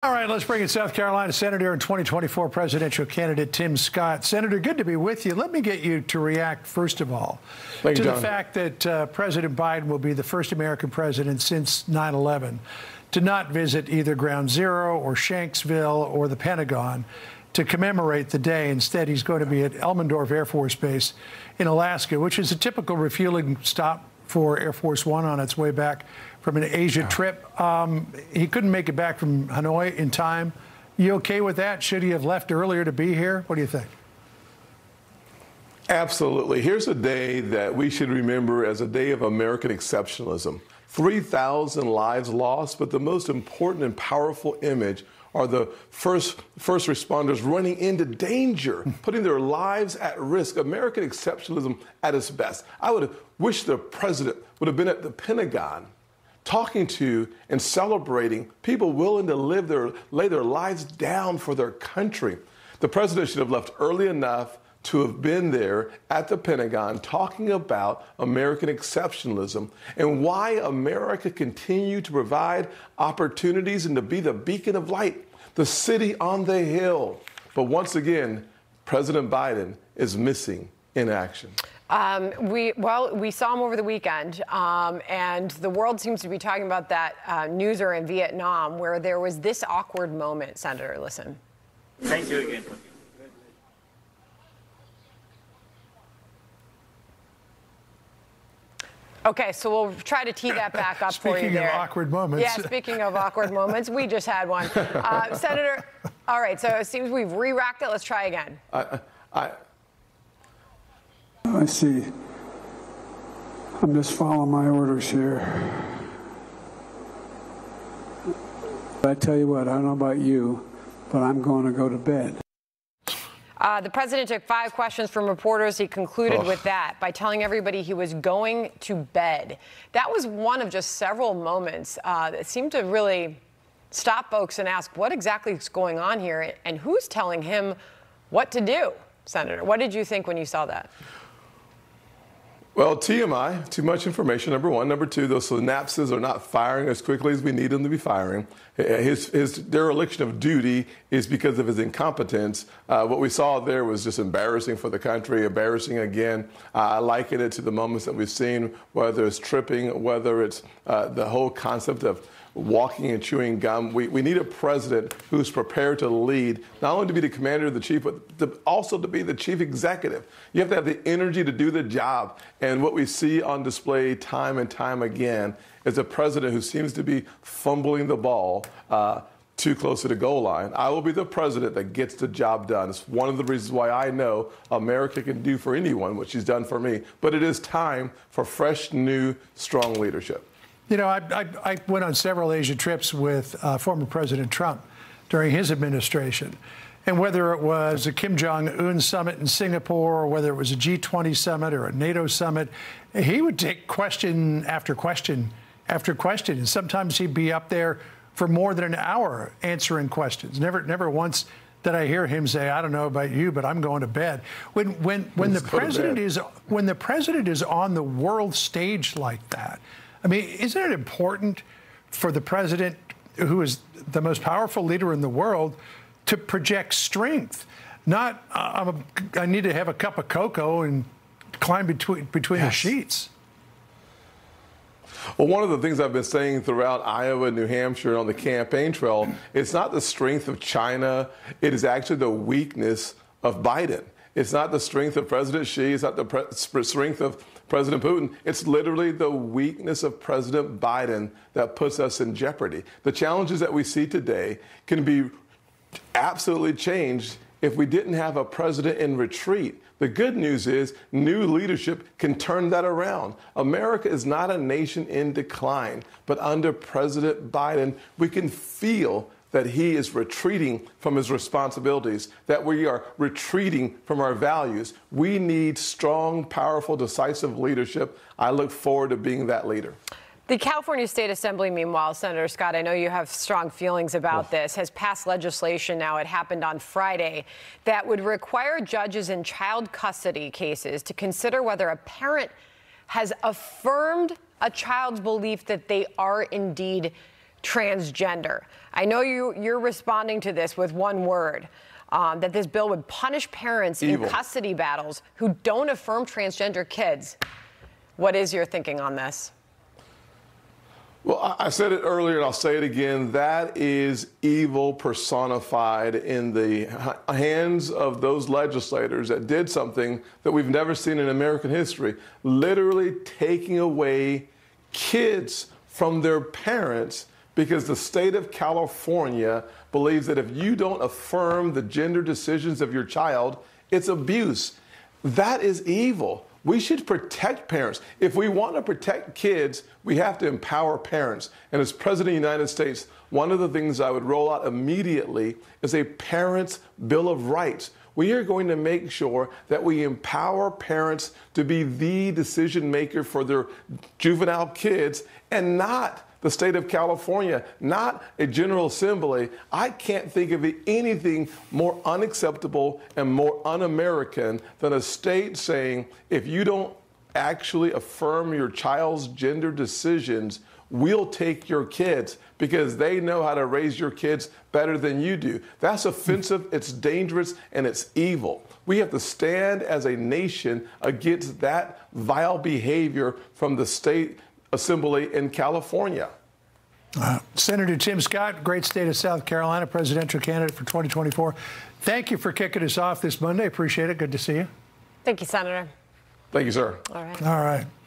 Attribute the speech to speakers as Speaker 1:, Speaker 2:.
Speaker 1: All right, let's bring in South Carolina Senator and 2024 presidential candidate Tim Scott. Senator, good to be with you. Let me get you to react, first of all, to the fact that President Biden will be the first American president since 9/11 to not visit either Ground Zero or Shanksville or the Pentagon to commemorate the day. Instead, he's going to be at Elmendorf Air Force Base in Alaska, which is a typical refueling stop for Air Force One on its way back from an Asia trip. He couldn't make it back from Hanoi in time. You okay with that? Should he have left earlier to be here? What do you think?
Speaker 2: Absolutely. Here's a day that we should remember as a day of American exceptionalism. 3,000 lives lost, but the most important and powerful image are the first responders running into danger, putting their lives at risk. American exceptionalism at its best. I would have wished the president would have been at the Pentagon talking to and celebrating people willing to lay their lives down for their country. The president should have left early enough to have been there at the Pentagon talking about American exceptionalism and why America continued to provide opportunities and to be the beacon of light, the city on the hill. But once again, President Biden is missing in action.
Speaker 3: We saw him over the weekend, and the world seems to be talking about that newser in Vietnam where there was this awkward moment. Senator, listen.
Speaker 4: Thank you again.
Speaker 3: Okay, so we'll try to tee that back up for you there.
Speaker 1: Speaking of awkward moments.
Speaker 3: Yeah, speaking of awkward moments, we just had one. Senator, all right, so it seems we've re-racked it. Let's try again.
Speaker 5: I see. I'm just following my orders here. I tell you what, I don't know about you, but I'm going to go to bed.
Speaker 3: The president took 5 questions from reporters. He concluded with that by telling everybody he was going to bed. That was one of just several moments that seemed to really stop folks and ask what exactly is going on here and who's telling him what to do. Senator, what did you think when you saw that?
Speaker 2: Well, TMI, too much information, number one. Number two, those synapses are not firing as quickly as we need them to be firing. His dereliction of duty is because of his incompetence. What we saw there was just embarrassing for the country, embarrassing again. I liken it to the moments that we've seen, whether it's tripping, whether it's the whole concept of walking and chewing gum. We need a president who's prepared to lead, not only to be the commander of the chief, but also to be the chief executive. You have to have the energy to do the job. And what we see on display time and time again is a president who seems to be fumbling the ball too close to the goal line. I will be the president that gets the job done. It's one of the reasons why I know America can do for anyone what she's done for me. But it is time for fresh, new, strong leadership.
Speaker 1: You know, I went on several Asia trips with former President Trump during his administration. And whether it was a Kim Jong-un summit in Singapore or whether it was a G20 summit or a NATO summit, he would take question after question after question. And sometimes he'd be up there for more than an hour answering questions. Never once did I hear him say, I don't know about you, but I'm going to bed. When the president is on the world stage like that, I mean, isn't it important for the president, who is the most powerful leader in the world, to project strength? Not, I need to have a cup of cocoa and climb between the sheets.
Speaker 2: Well, one of the things I've been saying throughout Iowa, New Hampshire, on the campaign trail, it's not the strength of China. It is actually the weakness of Biden. It's not the strength of President Xi. It's not the strength of President Putin. It's literally the weakness of President Biden that puts us in jeopardy. The challenges that we see today can be absolutely changed if we didn't have a president in retreat. The good news is new leadership can turn that around. America is not a nation in decline, but under President Biden, we can feel that he is retreating from his responsibilities, that we are retreating from our values. We need strong, powerful, decisive leadership. I look forward to being that leader.
Speaker 3: The California State Assembly, meanwhile, Senator Scott, I know you have strong feelings about this, has passed legislation now, it happened on Friday, that would require judges in child custody cases to consider whether a parent has affirmed a child's belief that they are indeed transgender. I know you're responding to this with one word, that this bill would punish parents
Speaker 2: Evil.
Speaker 3: in custody battles who don't affirm transgender kids. What is your thinking on this?
Speaker 2: Well, I said it earlier and I'll say it again. That is evil personified in the hands of those legislators that did something that we've never seen in American history, literally taking away kids from their parents because the state of California believes that if you don't affirm the gender decisions of your child, it's abuse. That is evil. We should protect parents. If we want to protect kids, we have to empower parents. And as President of the United States, one of the things I would roll out immediately is a Parents' Bill of Rights. We are going to make sure that we empower parents to be the decision maker for their juvenile kids and not the state of California, not a General Assembly. I can't think of anything more unacceptable and more un-American than a state saying, if you don't actually affirm your child's gender decisions, we'll take your kids because they know how to raise your kids better than you do. That's offensive, it's dangerous, and it's evil. We have to stand as a nation against that vile behavior from the state Assembly in California.
Speaker 1: Senator Tim Scott, great state of South Carolina, presidential candidate for 2024. Thank you for kicking us off this Monday. Appreciate it. Good to see you.
Speaker 3: Thank you, Senator.
Speaker 2: Thank you, sir.
Speaker 3: All right.
Speaker 1: All right.